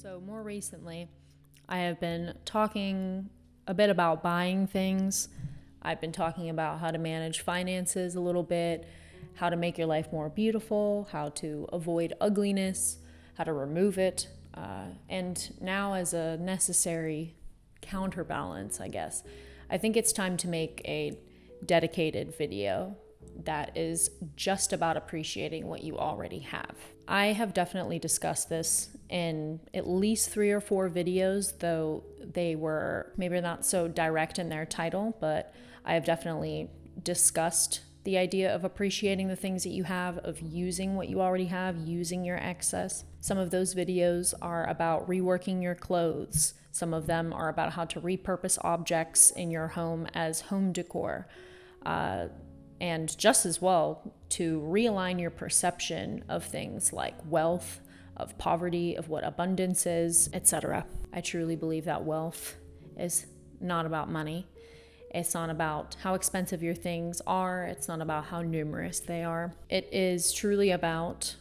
So more recently, I have been talking a bit about buying things. I've been talking about how to manage finances a little bit, how to make your life more beautiful, how to avoid ugliness, how to remove it, and now as a necessary counterbalance, I guess, I think it's time to make a dedicated video that is just about appreciating what you already have. I have definitely discussed this in at least 3 or 4 videos, though they were maybe not so direct in their title, but I have definitely discussed the idea of appreciating the things that you have, of using what you already have, using your excess. Some of those videos are about reworking your clothes. Some of them are about how to repurpose objects in your home as home decor. And just as well, to realign your perception of things like wealth, of poverty, of what abundance is, etc. I truly believe that wealth is not about money. It's not about how expensive your things are. It's not about how numerous they are. It is truly about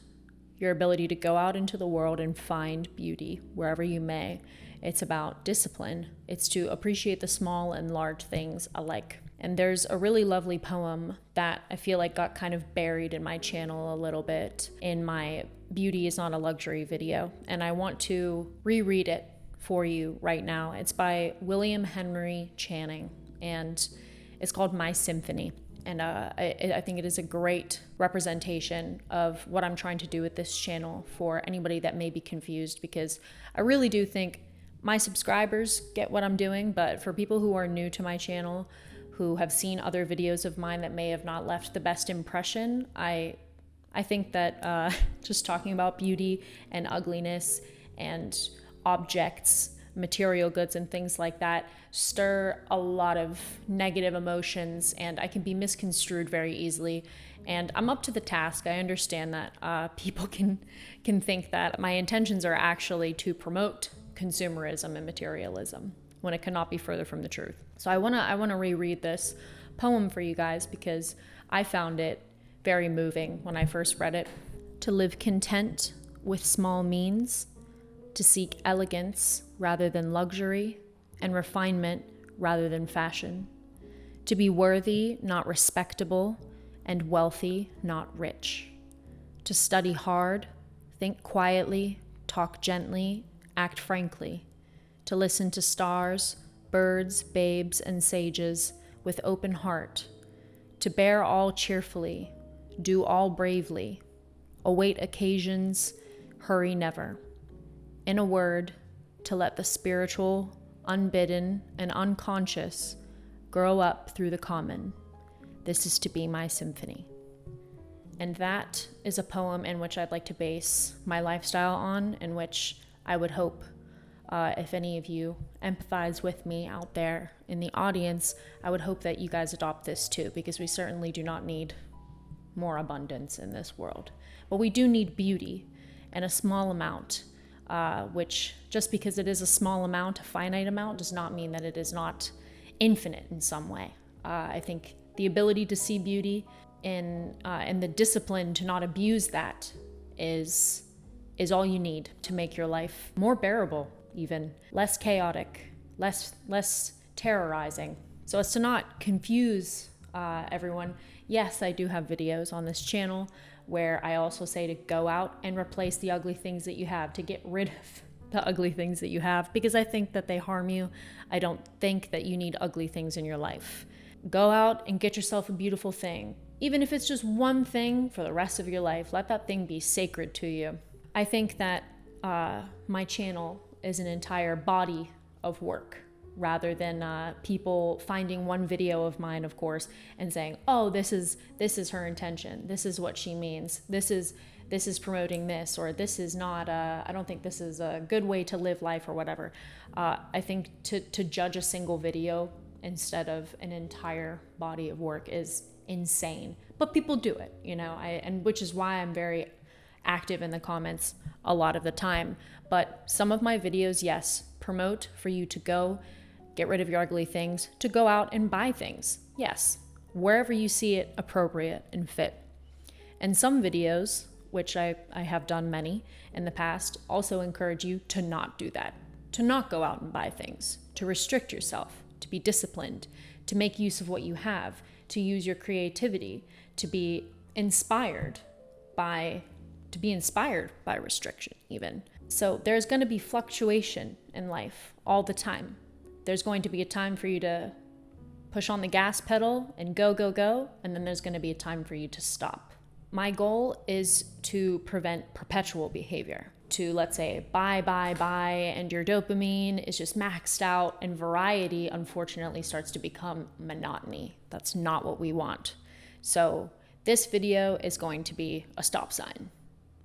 your ability to go out into the world and find beauty wherever you may. It's about discipline. It's to appreciate the small and large things alike. And there's a really lovely poem that I feel like got kind of buried in my channel a little bit in my Beauty is Not a Luxury video. And I want to reread it for you right now. It's by William Henry Channing, and it's called My Symphony. And I think it is a great representation of what I'm trying to do with this channel for anybody that may be confused, because I really do think my subscribers get what I'm doing, but for people who are new to my channel, who have seen other videos of mine that may have not left the best impression, I think that just talking about beauty and ugliness and objects, material goods and things like that stir a lot of negative emotions, and I can be misconstrued very easily. And I'm up to the task. I understand that people can think that my intentions are actually to promote consumerism and materialism, when it cannot be further from the truth. So I wanna reread this poem for you guys because I found it very moving when I first read it. To live content with small means, to seek elegance rather than luxury, and refinement rather than fashion. To be worthy, not respectable, and wealthy, not rich. To study hard, think quietly, talk gently, act frankly. To listen to stars, birds, babes, and sages with open heart. To bear all cheerfully, do all bravely, await occasions, hurry never. In a word, to let the spiritual, unbidden, and unconscious grow up through the common. This is to be my symphony. And that is a poem in which I'd like to base my lifestyle on, in which I would hope if any of you empathize with me out there in the audience, I would hope that you guys adopt this too, because we certainly do not need more abundance in this world. But we do need beauty, and a small amount, which just because it is a small amount, a finite amount, does not mean that it is not infinite in some way. I think the ability to see beauty and the discipline to not abuse that is all you need to make your life more bearable, even less chaotic, less terrorizing. So as to not confuse everyone, yes, I do have videos on this channel where I also say to go out and replace the ugly things that you have, to get rid of the ugly things that you have, because I think that they harm you. I don't think that you need ugly things in your life. Go out and get yourself a beautiful thing. Even if it's just one thing for the rest of your life, let that thing be sacred to you. I think that my channel is an entire body of work, rather than people finding one video of mine, of course, and saying, oh, this is her intention, this is what she means, this is promoting this, or this is not, I don't think this is a good way to live life, or whatever. I think to judge a single video instead of an entire body of work is insane. But people do it, and which is why I'm very active in the comments a lot of the time. But some of my videos, yes, promote for you to go get rid of your ugly things, to go out and buy things. Yes, wherever you see it appropriate and fit. And some videos which I have done many in the past, also encourage you to not do that, to not go out and buy things, to restrict yourself, to be disciplined, to make use of what you have, to use your creativity, to be inspired by restriction even. So there's going to be fluctuation in life all the time. There's going to be a time for you to push on the gas pedal and go, go, go, and then there's going to be a time for you to stop. My goal is to prevent perpetual behavior, to, let's say, buy, and your dopamine is just maxed out, and variety, unfortunately, starts to become monotony. That's not what we want. So this video is going to be a stop sign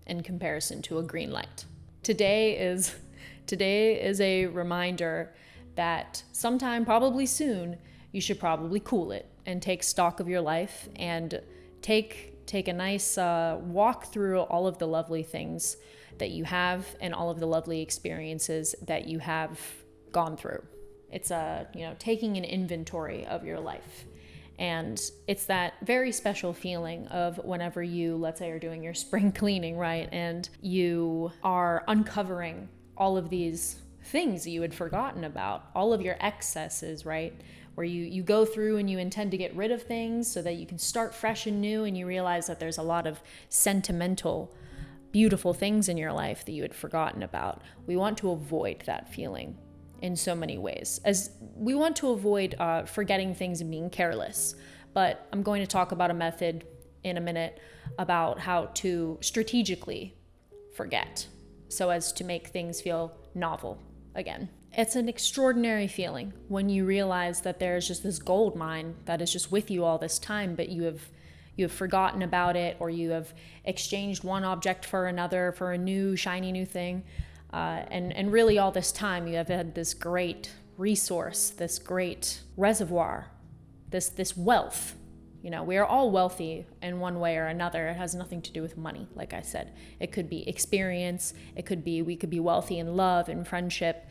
in comparison to a green light. Today is a reminder that sometime, probably soon, you should probably cool it and take stock of your life and take a nice walk through all of the lovely things that you have and all of the lovely experiences that you have gone through. It's taking an inventory of your life. And it's that very special feeling of whenever you, let's say, are doing your spring cleaning, right? And you are uncovering all of these things that you had forgotten about, all of your excesses, right? Where you go through and you intend to get rid of things so that you can start fresh and new, and you realize that there's a lot of sentimental, beautiful things in your life that you had forgotten about. We want to avoid that feeling in so many ways, as we want to avoid forgetting things and being careless. But I'm going to talk about a method in a minute about how to strategically forget so as to make things feel novel again. It's an extraordinary feeling when you realize that there's just this gold mine that is just with you all this time, but you have forgotten about it, or you have exchanged one object for another for a new shiny new thing. And really all this time you have had this great resource, this great reservoir, this wealth. We are all wealthy in one way or another. It has nothing to do with money, like I said. It could be experience. We could be wealthy in love, in friendship,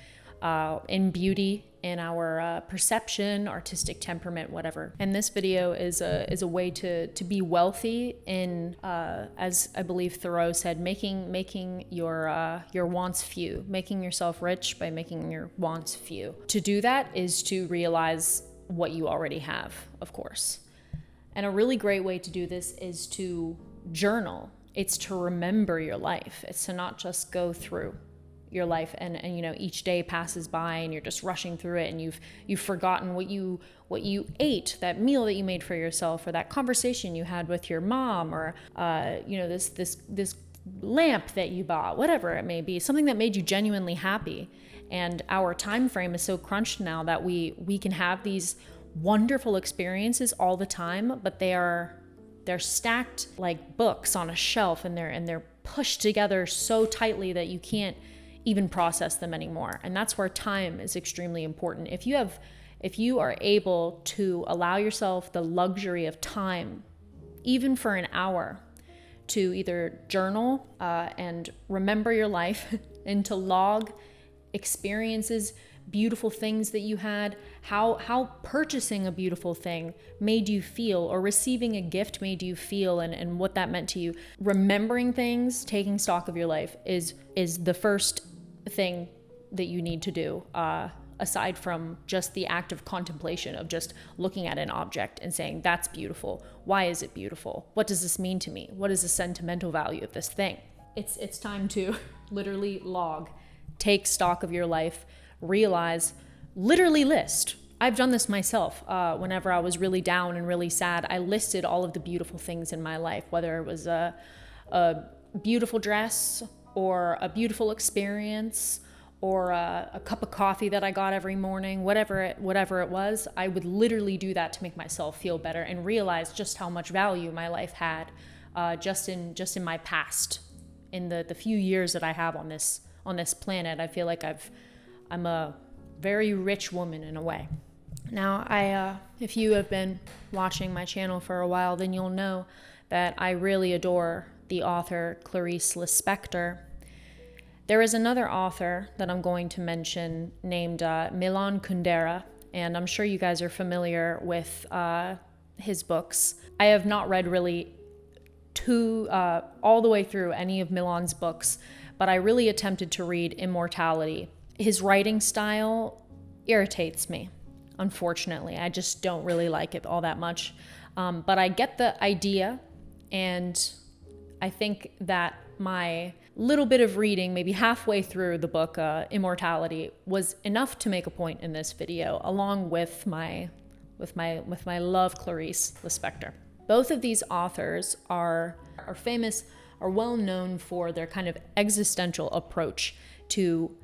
in beauty, in our perception, artistic temperament, whatever. And this video is a way to be wealthy in, as I believe Thoreau said, making your wants few, making yourself rich by making your wants few. To do that is to realize what you already have, of course. And a really great way to do this is to journal. It's to remember your life. It's to not just go through your life and each day passes by and you're just rushing through it, and you've forgotten what you ate, that meal that you made for yourself, or that conversation you had with your mom, or this lamp that you bought, whatever it may be, something that made you genuinely happy. And our time frame is so crunched now that we can have these wonderful experiences all the time, but they're stacked like books on a shelf, and they're pushed together so tightly that you can't even process them anymore. And that's where time is extremely important. If you are able to allow yourself the luxury of time, even for an hour, to either journal and remember your life and to log experiences, beautiful things that you had, how purchasing a beautiful thing made you feel, or receiving a gift made you feel, and what that meant to you. Remembering things, taking stock of your life is the first thing that you need to do, aside from just the act of contemplation of just looking at an object and saying, that's beautiful. Why is it beautiful? What does this mean to me? What is the sentimental value of this thing? It's time to literally log, take stock of your life, realize, literally list. I've done this myself. Whenever I was really down and really sad, I listed all of the beautiful things in my life, whether it was a beautiful dress, or a beautiful experience, or a cup of coffee that I got every morning, whatever it was. I would literally do that to make myself feel better and realize just how much value my life had, just in my past, in the few years that I have on this planet. I feel like I'm a very rich woman in a way. Now, if you have been watching my channel for a while, then you'll know that I really adore the author Clarice Lispector. There is another author that I'm going to mention named Milan Kundera, and I'm sure you guys are familiar with his books. I have not read really all the way through any of Milan's books, but I really attempted to read Immortality. His writing style irritates me, unfortunately. I just don't really like it all that much. But I get the idea, and I think that my little bit of reading, maybe halfway through the book, Immortality, was enough to make a point in this video, along with my love, Clarice Lispector. Both of these authors are famous, are well known for their kind of existential approach to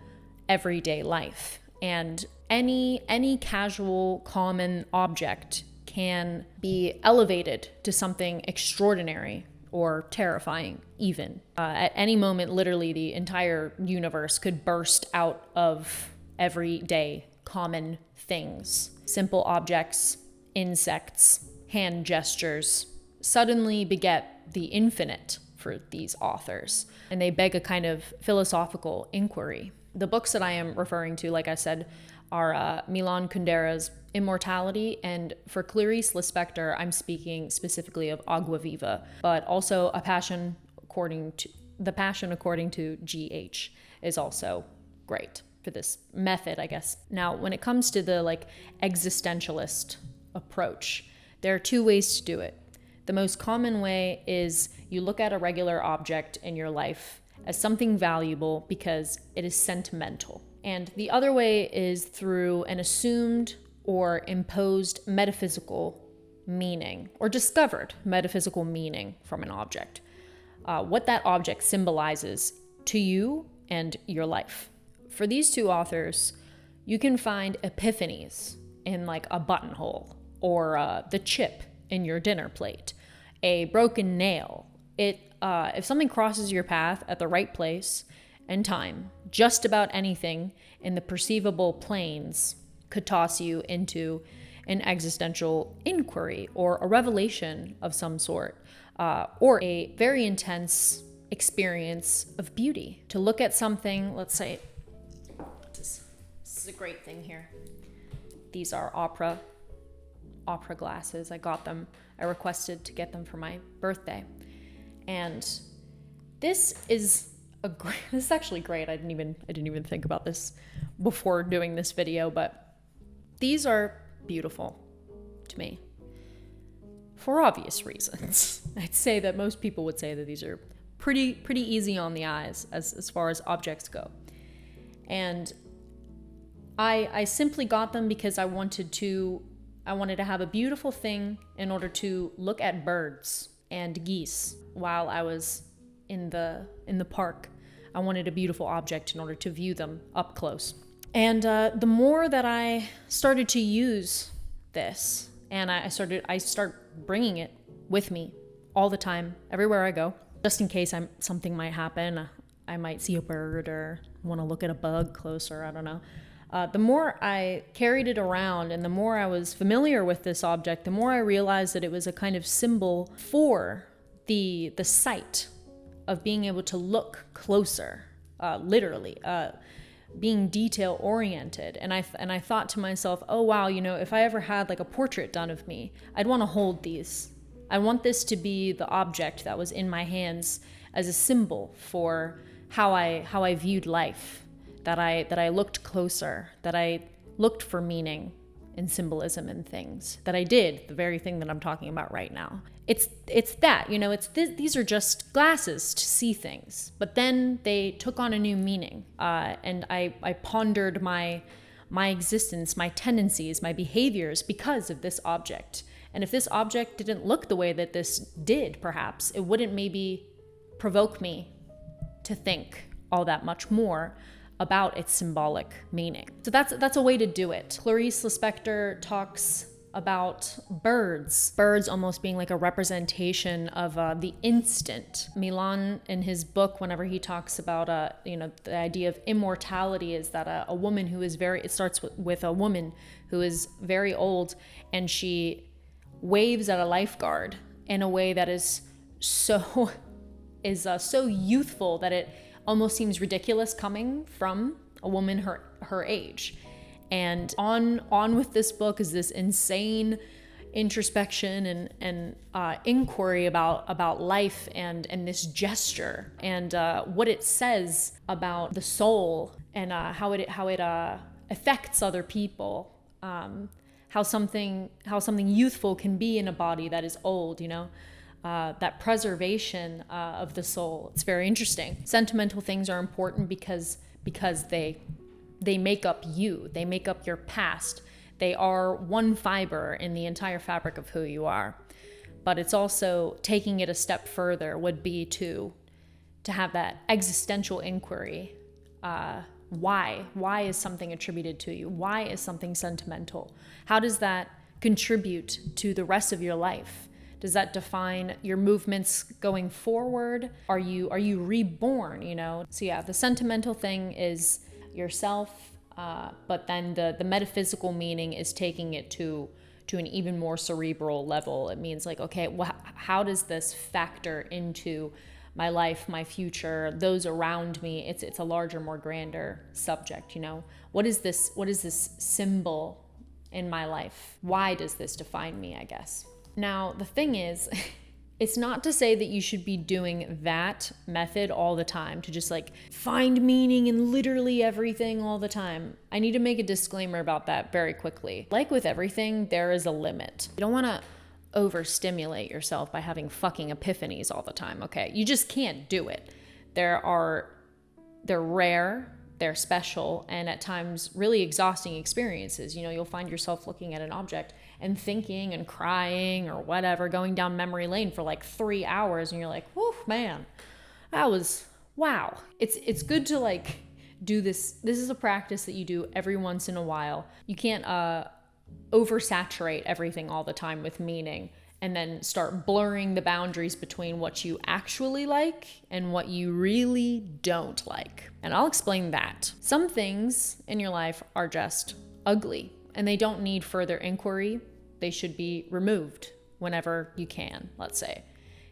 everyday life. And any casual, common object can be elevated to something extraordinary or terrifying even. At any moment, literally the entire universe could burst out of everyday common things. Simple objects, insects, hand gestures suddenly beget the infinite for these authors, and they beg a kind of philosophical inquiry. The books that I am referring to, like I said, are Milan Kundera's Immortality, and for Clarice Lispector, I'm speaking specifically of Agua Viva, but also The Passion According to G.H. is also great for this method, I guess. Now, when it comes to the existentialist approach, there are two ways to do it. The most common way is you look at a regular object in your life as something valuable because it is sentimental. And the other way is through an assumed or imposed metaphysical meaning, or discovered metaphysical meaning from an object. What that object symbolizes to you and your life. For these two authors, you can find epiphanies in like a buttonhole, or the chip in your dinner plate, a broken nail. If something crosses your path at the right place and time, just about anything in the perceivable planes could toss you into an existential inquiry or a revelation of some sort, or a very intense experience of beauty. To look at something, let's say, this is a great thing here. These are opera glasses. I requested to get them for my birthday. And this is actually great. I didn't even think about this before doing this video, but these are beautiful to me for obvious reasons. I'd say that most people would say that these are pretty easy on the eyes as far as objects go. And I simply got them because I wanted to have a beautiful thing in order to look at birds and geese while I was in the park. I wanted a beautiful object in order to view them up close. And the more that I started to use this, and I start bringing it with me all the time, everywhere I go, just in case something might happen. I might see a bird or want to look at a bug closer, I don't know. The more I carried it around and the more I was familiar with this object, the more I realized that it was a kind of symbol for the sight of being able to look closer, literally, being detail oriented. And I thought to myself, oh wow, if I ever had like a portrait done of me, I'd want to hold these. I want this to be the object that was in my hands as a symbol for how I viewed life. That I looked closer, that I looked for meaning and symbolism in things, that I did the very thing that I'm talking about right now. It's that, these are just glasses to see things, but then they took on a new meaning, and I pondered my existence, my tendencies, my behaviors because of this object. And if this object didn't look the way that this did, perhaps, it wouldn't maybe provoke me to think all that much more about its symbolic meaning. So that's a way to do it. Clarice Lispector talks about birds almost being like a representation of the instant. Milan, in his book, whenever he talks about the idea of immortality, is that a woman who is it starts with a woman who is very old, and she waves at a lifeguard in a way that is so youthful that it almost seems ridiculous coming from a woman her age. And on with this book is this insane, introspection and inquiry about life and this gesture and what it says about the soul and how it affects other people, how something youthful can be in a body that is old, that preservation of the soul. It's very interesting. Sentimental things are important because they make up you. They make up your past. They are one fiber in the entire fabric of who you are. But it's also taking it a step further would be to have that existential inquiry. Why? Why is something attributed to you? Why is something sentimental? How does that contribute to the rest of your life? Does that define your movements going forward? Are you reborn, So yeah, the sentimental thing is yourself, but then the metaphysical meaning is taking it to an even more cerebral level. It means like, okay, well, how does this factor into my life, my future, those around me? It's a larger, more grander subject, What is this symbol in my life? Why does this define me, I guess? Now, the thing is, it's not to say that you should be doing that method all the time, to just like find meaning in literally everything all the time. I need to make a disclaimer about that very quickly. Like with everything, there is a limit. You don't want to overstimulate yourself by having fucking epiphanies all the time, okay? You just can't do it. They're rare, they're special, and at times really exhausting experiences. You'll find yourself looking at an object and thinking and crying or whatever, going down memory lane for like 3 hours, and you're like, whew, man, that was, wow. It's good to like do this. This is a practice that you do every once in a while. You can't oversaturate everything all the time with meaning and then start blurring the boundaries between what you actually like and what you really don't like. And I'll explain that. Some things in your life are just ugly and they don't need further inquiry. They should be removed whenever you can, let's say.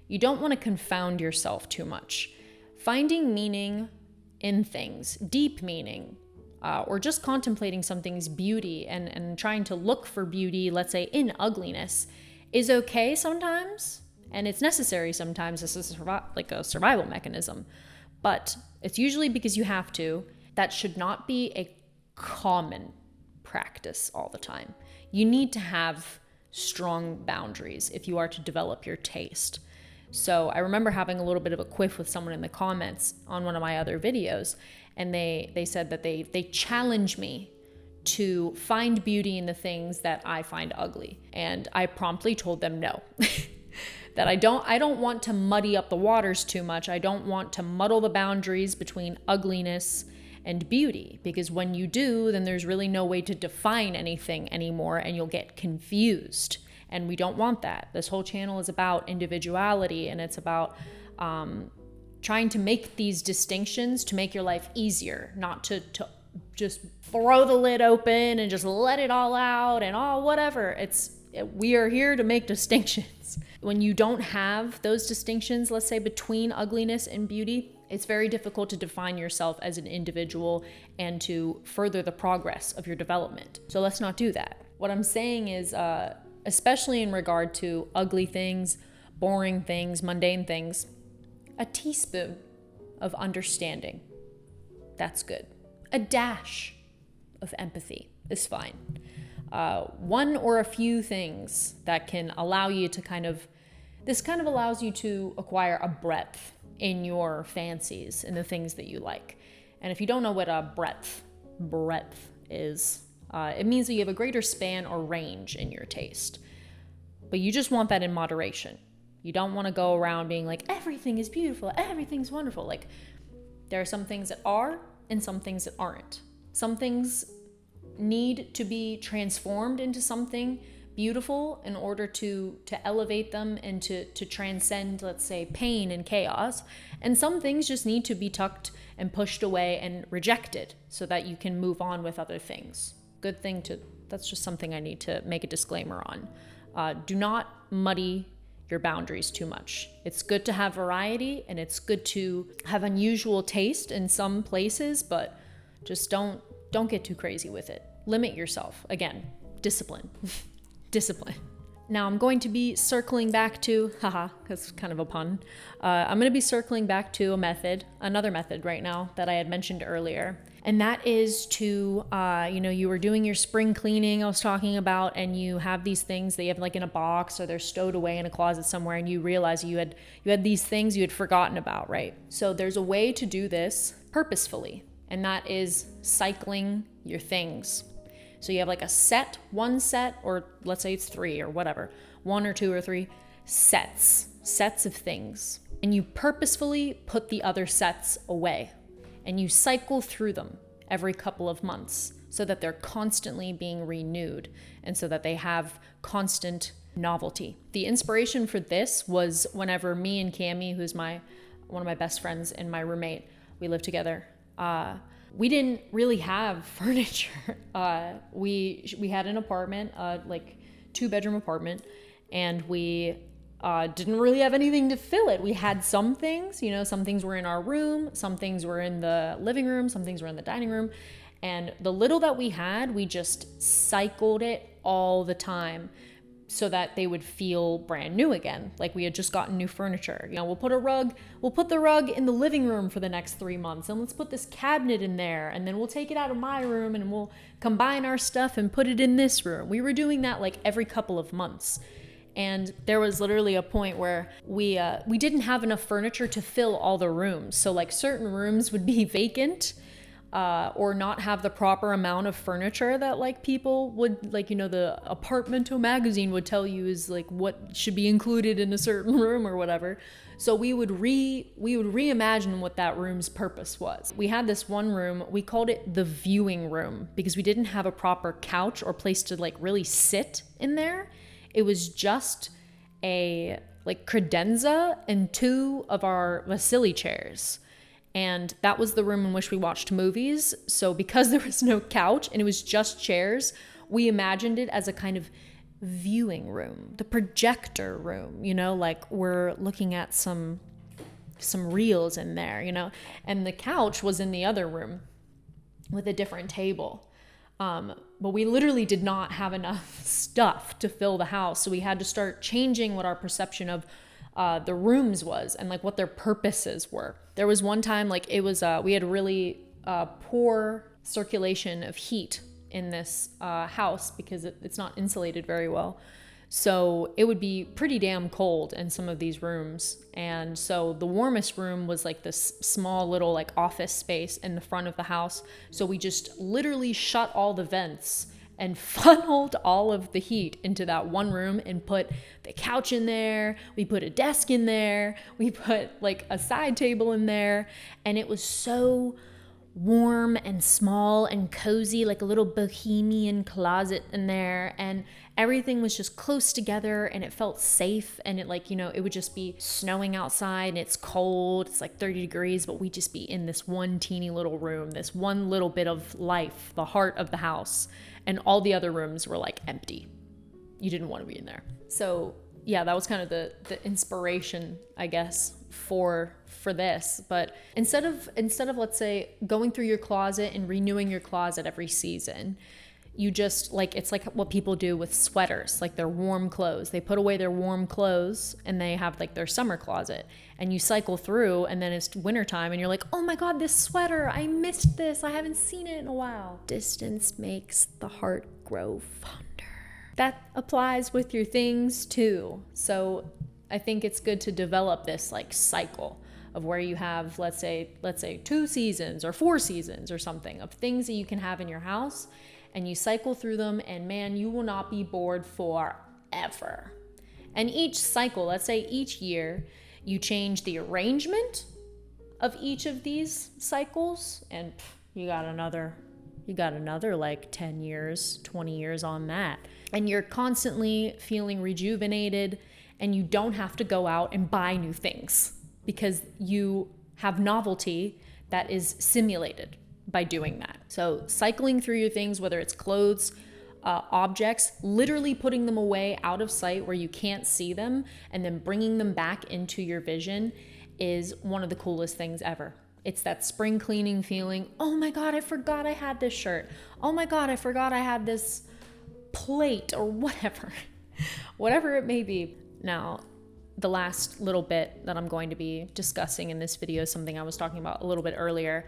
You don't want to confound yourself too much. Finding meaning in things, deep meaning, or just contemplating something's beauty and trying to look for beauty, let's say, in ugliness, is okay sometimes, and it's necessary sometimes. This is like a survival mechanism, but it's usually because you have to. That should not be a common practice all the time. You need to have strong boundaries if you are to develop your taste. So I remember having a little bit of a quiff with someone in the comments on one of my other videos, and they said that they challenge me to find beauty in the things that I find ugly. And I promptly told them no. That I don't want to muddy up the waters too much. I don't want to muddle the boundaries between ugliness and beauty, because when you do, then there's really no way to define anything anymore and you'll get confused. And we don't want that. This whole channel is about individuality, and it's about trying to make these distinctions to make your life easier, not to just throw the lid open and just let it all out and whatever. We are here to make distinctions. When you don't have those distinctions, let's say between ugliness and beauty, it's very difficult to define yourself as an individual and to further the progress of your development. So let's not do that. What I'm saying is, especially in regard to ugly things, boring things, mundane things, a teaspoon of understanding, that's good. A dash of empathy is fine. One or a few things that can allow you to this kind of allows you to acquire a breadth in your fancies and the things that you like. And if you don't know what a breadth is, it means that you have a greater span or range in your taste. But you just want that in moderation. You don't want to go around being like, everything is beautiful, everything's wonderful. Like, there are some things that are and some things that aren't. Some things need to be transformed into something beautiful in order to elevate them and to transcend, let's say, pain and chaos. And some things just need to be tucked and pushed away and rejected so that you can move on with other things. That's just something I need to make a disclaimer on. Do not muddy your boundaries too much. It's good to have variety and it's good to have unusual taste in some places, but just don't get too crazy with it. Limit yourself. Again, discipline. Discipline. Now I'm going to be circling back to, that's kind of a pun. I'm going to be circling back to another method right now that I had mentioned earlier. And that is to, you were doing your spring cleaning I was talking about, and you have these things that you have like in a box or they're stowed away in a closet somewhere, and you realize you had these things you had forgotten about, right? So there's a way to do this purposefully, and that is cycling your things. So you have like one set, or let's say it's 3 or whatever, 1 or 2 or 3 sets of things. And you purposefully put the other sets away. And you cycle through them every couple of months so that they're constantly being renewed and so that they have constant novelty. The inspiration for this was whenever me and Cammie, who's one of my best friends and my roommate, we lived together, we didn't really have furniture. We had an apartment, like 2-bedroom apartment, and we didn't really have anything to fill it. We had some things, some things were in our room, some things were in the living room, some things were in the dining room. And the little that we had, we just cycled it all the time so that they would feel brand new again. Like we had just gotten new furniture. We'll put the rug in the living room for the next 3 months, and let's put this cabinet in there, and then we'll take it out of my room and we'll combine our stuff and put it in this room. We were doing that like every couple of months. And there was literally a point where we didn't have enough furniture to fill all the rooms. So like certain rooms would be vacant, or not have the proper amount of furniture that like people would, like, the Apartmento magazine would tell you is like what should be included in a certain room or whatever. So we would reimagine what that room's purpose was. We had this one room, we called it the viewing room because we didn't have a proper couch or place to like really sit in there. It was just a like credenza and 2 of our Vasily chairs. And that was the room in which we watched movies. So because there was no couch and it was just chairs, we imagined it as a kind of viewing room, the projector room, like we're looking at some reels in there, and the couch was in the other room with a different table. But we literally did not have enough stuff to fill the house. So we had to start changing what our perception of the rooms was and like what their purposes were. There was one time like it was, we had really poor circulation of heat in this house because it's not insulated very well. So it would be pretty damn cold in some of these rooms. And so the warmest room was like this small little like office space in the front of the house. So we just literally shut all the vents and funneled all of the heat into that one room and put the couch in there. We put a desk in there. We put like a side table in there. And it was so warm and small and cozy, like a little bohemian closet in there. And everything was just close together and it felt safe. And it like, it would just be snowing outside and it's cold. It's like 30 degrees, but we'd just be in this one teeny little room, this one little bit of life, the heart of the house. And all the other rooms were like empty. You didn't want to be in there. So yeah, that was kind of the inspiration, I guess, for this. But instead of let's say going through your closet and renewing your closet every season, you just like, it's like what people do with sweaters, like their warm clothes. They put away their warm clothes and they have like their summer closet, and you cycle through and then it's wintertime and you're like, oh my God, this sweater, I missed this. I haven't seen it in a while. Distance makes the heart grow fonder. That applies with your things too. So I think it's good to develop this like cycle of where you have, let's say 2 seasons or 4 seasons or something of things that you can have in your house, and you cycle through them, and man, you will not be bored forever. And each cycle, let's say each year, you change the arrangement of each of these cycles, and you got another like 10 years, 20 years on that. And you're constantly feeling rejuvenated, and you don't have to go out and buy new things because you have novelty that is simulated by doing that. So cycling through your things, whether it's clothes, objects, literally putting them away out of sight where you can't see them, and then bringing them back into your vision is one of the coolest things ever. It's that spring cleaning feeling. Oh my God, I forgot I had this shirt. Oh my God, I forgot I had this plate or whatever. whatever it may be. Now, the last little bit that I'm going to be discussing in this video is something I was talking about a little bit earlier.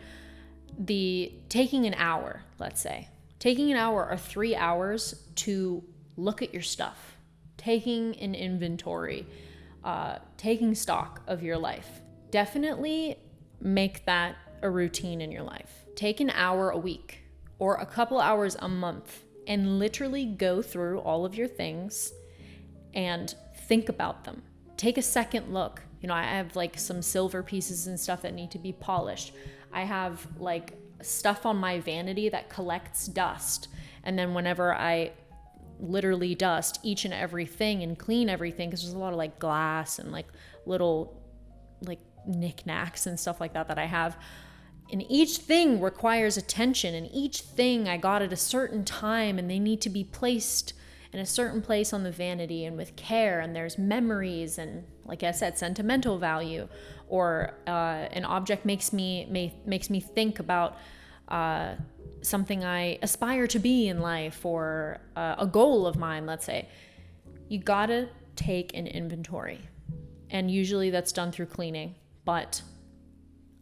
The taking an hour, let's say. Taking an hour or 3 hours to look at your stuff. Taking an inventory. Taking stock of your life. Definitely make that a routine in your life. Take an hour a week or a couple hours a month and literally go through all of your things and think about them. Take a second look. I have like some silver pieces and stuff that need to be polished. I have like stuff on my vanity that collects dust. And then whenever I literally dust each and everything and clean everything, because there's a lot of like glass and like little like knickknacks and stuff like that I have. And each thing requires attention, and each thing I got at a certain time, and they need to be placed in a certain place on the vanity and with care, and there's memories and, like I said, sentimental value, or an object makes me think about something I aspire to be in life, or a goal of mine, let's say. You gotta take an inventory, and usually that's done through cleaning. But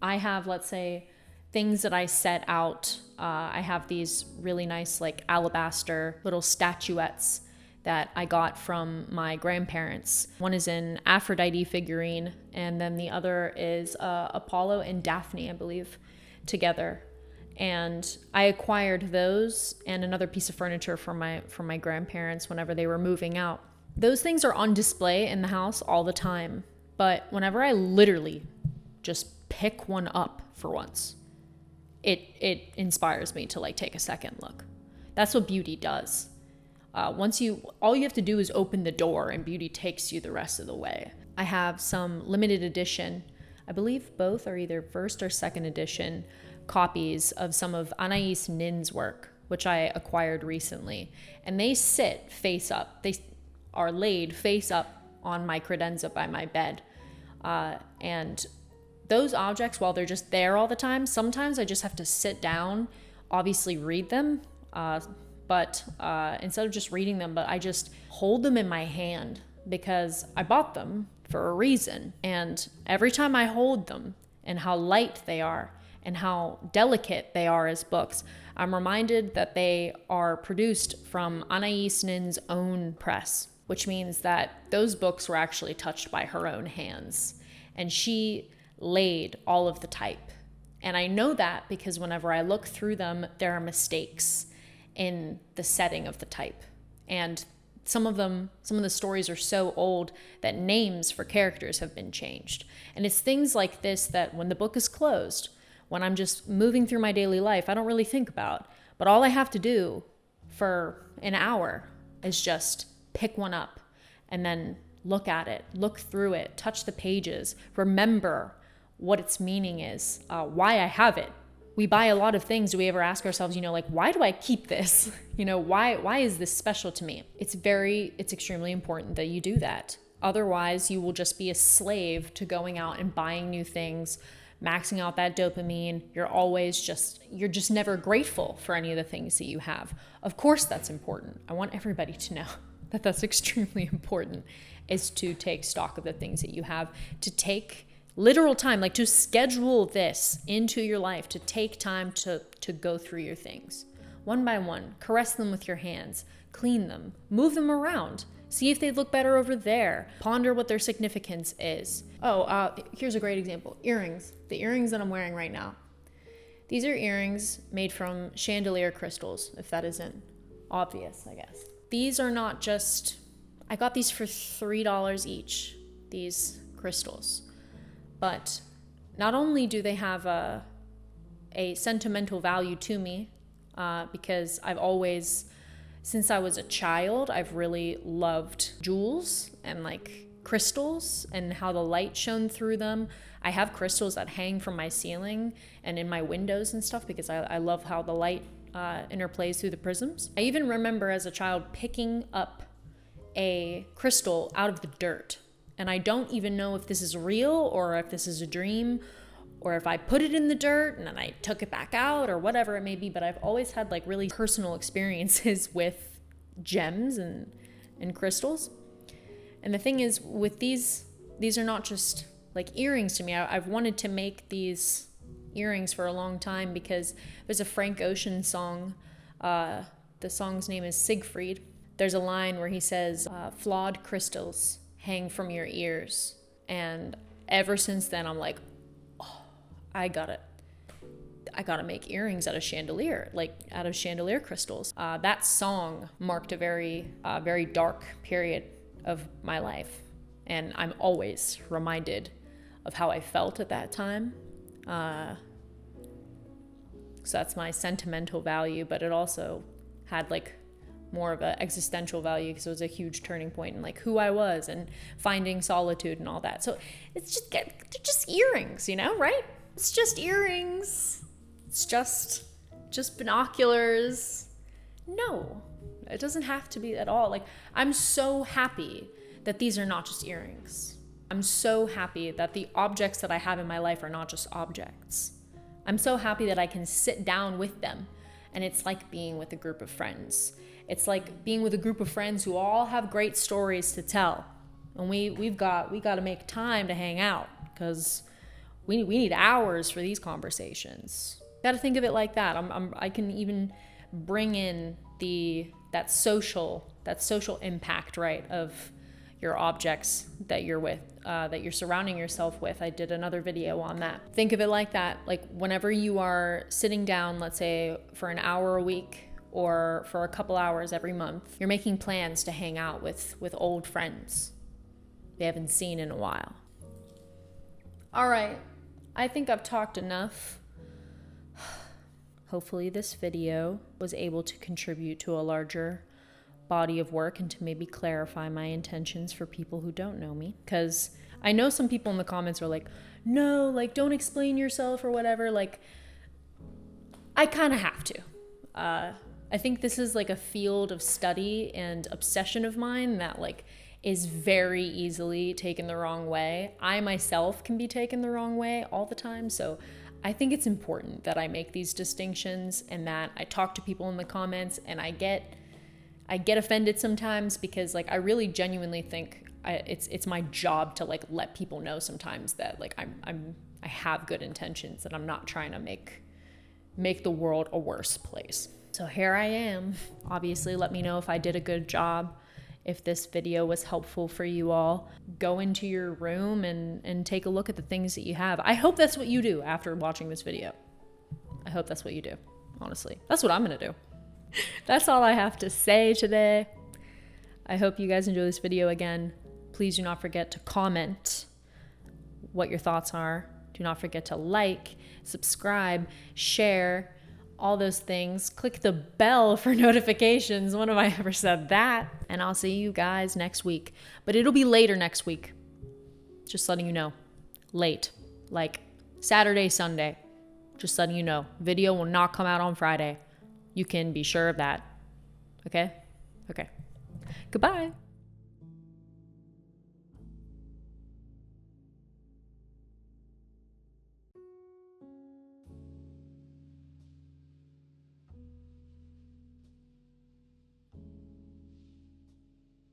I have, let's say, things that I set out. I have these really nice like alabaster little statuettes that I got from my grandparents. One is an Aphrodite figurine, and then the other is Apollo and Daphne, I believe, together. And I acquired those and another piece of furniture from my grandparents whenever they were moving out. Those things are on display in the house all the time, but whenever I literally just pick one up for once, it inspires me to like take a second look. That's what beauty does. All you have to do is open the door, and beauty takes you the rest of the way. I have some limited edition, I believe both are either first or second edition copies of some of Anais Nin's work, which I acquired recently. And they sit face up. They are laid face up on my credenza by my bed. And those objects, while they're just there all the time, sometimes I just have to sit down, obviously read them, but instead of just reading them, but I just hold them in my hand because I bought them for a reason. And every time I hold them and how light they are and how delicate they are as books, I'm reminded that they are produced from Anais Nin's own press, which means that those books were actually touched by her own hands. And she laid all of the type. And I know that because whenever I look through them, there are mistakes in the setting of the type. And some of the stories are so old that names for characters have been changed. And it's things like this that when the book is closed, when I'm just moving through my daily life, I don't really think about. But all I have to do for an hour is just pick one up and then look at it, look through it, touch the pages, remember what its meaning is, why I have it. We buy a lot of things. Do we ever ask ourselves, like, why do I keep this? Why is this special to me? It's extremely important that you do that. Otherwise, you will just be a slave to going out and buying new things, maxing out that dopamine. You're just never grateful for any of the things that you have. Of course, that's important. I want everybody to know that that's extremely important, is to take stock of the things that you have, to take literal time, like to schedule this into your life, to take time to go through your things one by one, caress them with your hands, clean them, move them around, see if they look better over there, ponder what their significance is. Here's a great example. Earrings. The earrings that I'm wearing right now. These are earrings made from chandelier crystals, if that isn't obvious, I guess. These are not just, I got these for $3 each, these crystals. But not only do they have a sentimental value to me, because I've always, since I was a child, I've really loved jewels and like crystals and how the light shone through them. I have crystals that hang from my ceiling and in my windows and stuff because I love how the light interplays through the prisms. I even remember as a child picking up a crystal out of the dirt. And I don't even know if this is real or if this is a dream or if I put it in the dirt and then I took it back out or whatever it may be. But I've always had like really personal experiences with gems and crystals. And the thing is, with these are not just like earrings to me. I've wanted to make these earrings for a long time because there's a Frank Ocean song. The song's name is Siegfried. There's a line where he says, flawed crystals hang from your ears. And ever since then, I'm like, oh, I gotta make earrings out of chandelier crystals. That song marked a very dark period of my life. And I'm always reminded of how I felt at that time. So that's my sentimental value, but it also had like more of an existential value because it was a huge turning point in like who I was and finding solitude and all that. So it's they're just earrings, right? It's just earrings. It's just binoculars. No, it doesn't have to be at all. Like, I'm so happy that these are not just earrings. I'm so happy that the objects that I have in my life are not just objects. I'm so happy that I can sit down with them, and it's like being with a group of friends. It's like being with a group of friends who all have great stories to tell. And we got to make time to hang out because we need hours for these conversations. Got to think of it like that. I can even bring in that social impact, right, of your objects that you're with, that you're surrounding yourself with. I did another video on that. Think of it like that. Like whenever you are sitting down, let's say for an hour a week or for a couple hours every month, you're making plans to hang out with old friends they haven't seen in a while. All right, I think I've talked enough. Hopefully this video was able to contribute to a larger body of work and to maybe clarify my intentions for people who don't know me. Because I know some people in the comments are like, no, like don't explain yourself or whatever. Like, I kind of have to. I think this is like a field of study and obsession of mine that like is very easily taken the wrong way. I myself can be taken the wrong way all the time. So I think it's important that I make these distinctions and that I talk to people in the comments, and I get offended sometimes because like I really genuinely think it's my job to like let people know sometimes that like I have good intentions and I'm not trying to make the world a worse place. So here I am. Obviously, let me know if I did a good job, if this video was helpful for you all. Go into your room and take a look at the things that you have. I hope that's what you do after watching this video. I hope that's what you do, honestly. That's what I'm gonna do. That's all I have to say today. I hope you guys enjoy this video again. Please do not forget to comment what your thoughts are. Do not forget to like, subscribe, share, all those things. Click the bell for notifications. When have I ever said that? And I'll see you guys next week. But it'll be later next week. Just letting you know. Late. Like Saturday, Sunday. Just letting you know. Video will not come out on Friday. You can be sure of that. Okay? Okay. Goodbye.